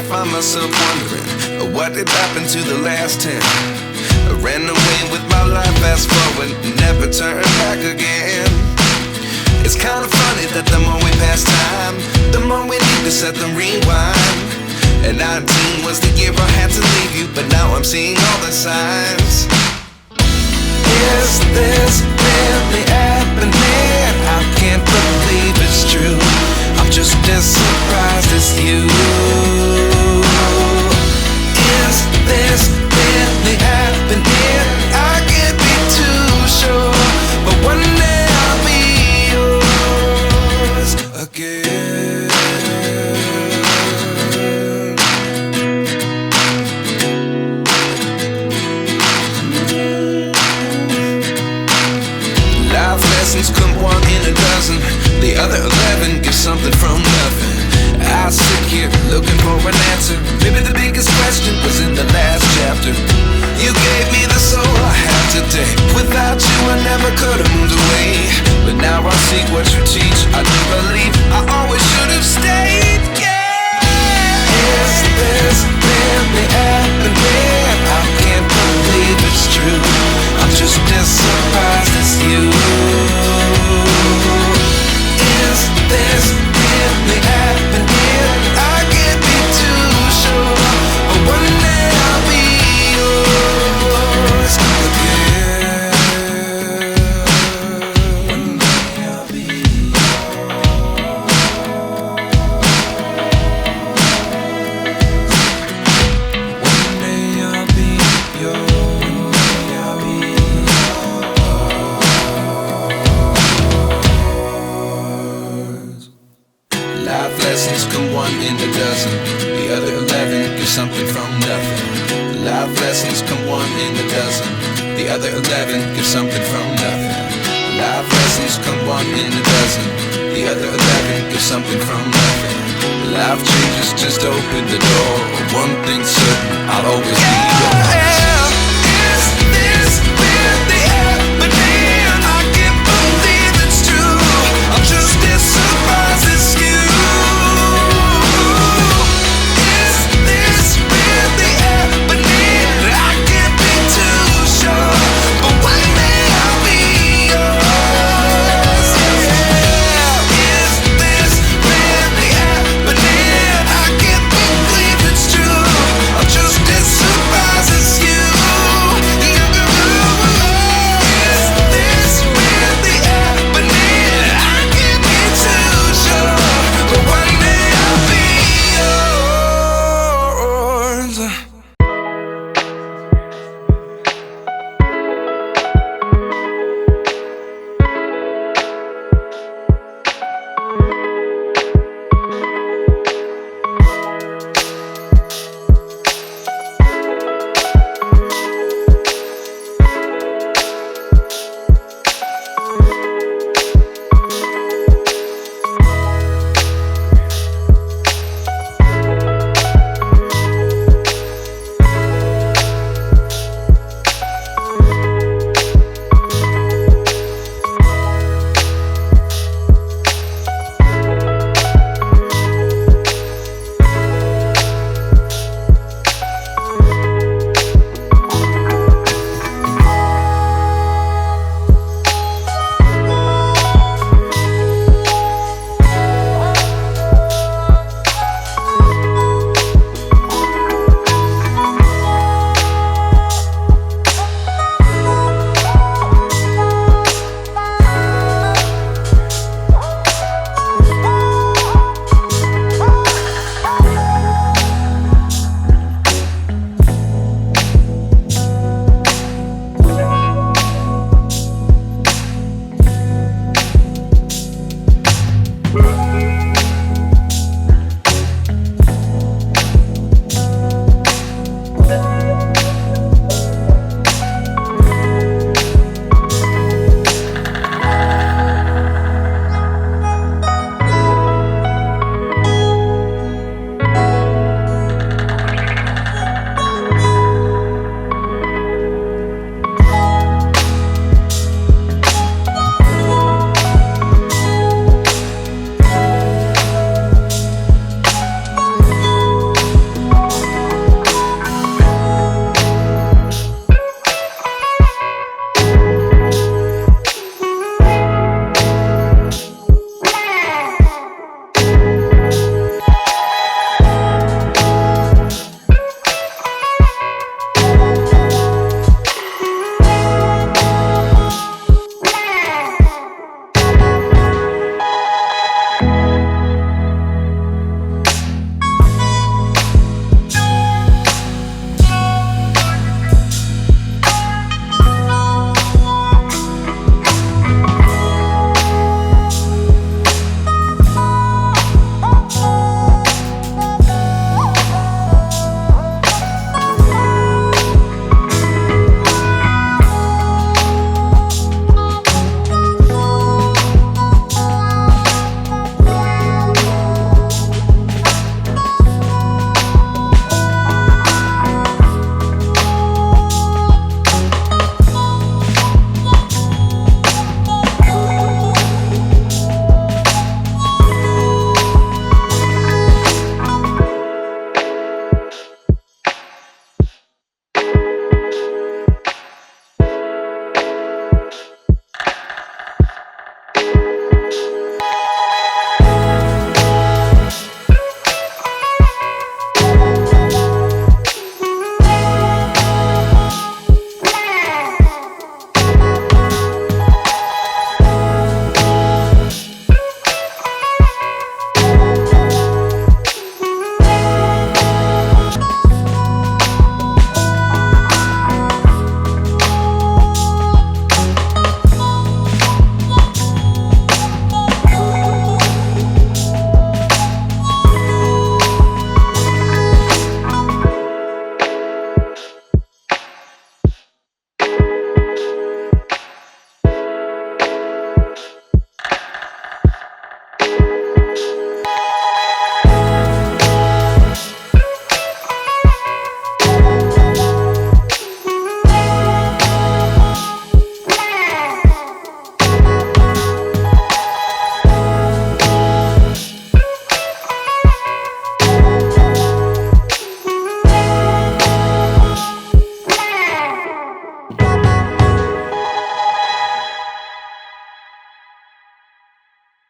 find myself wondering, what did happen to the last 10? I ran away with my life, fast forward, never turn back again. It's kind of funny that the more we pass time, the more we need to set them rewind. And 19 was the year I had to leave you, but now I'm seeing all the signs. Is this really happening? I can't believe it's true. I'm just as surprised as you. Is this really happening? I can't be too sure, but one day I'll be yours again. Life lessons come one in a dozen, the other 11 give something from nothing. I sit here looking for an answer. Maybe the biggest question was in the last chapter. You gave me the soul I have today. Without you I never could have moved away. But now I see what you teach. I do believe I always should have stayed. Yeah. Is this really happening? I can't believe it's true. I'm just as surprised as you. Is this really happening? I can't be too sure, but one day I'll be yours again. One day I'll be yours. One day I'll be yours. One day I'll be yours. Life lessons come one in a dozen, the other 11 give something from nothing. Life lessons come one in a dozen, the other 11 give something from nothing. Life lessons come one in a dozen, the other 11 give something from nothing. Life changes just open the door. One thing's certain, I'll always be yours.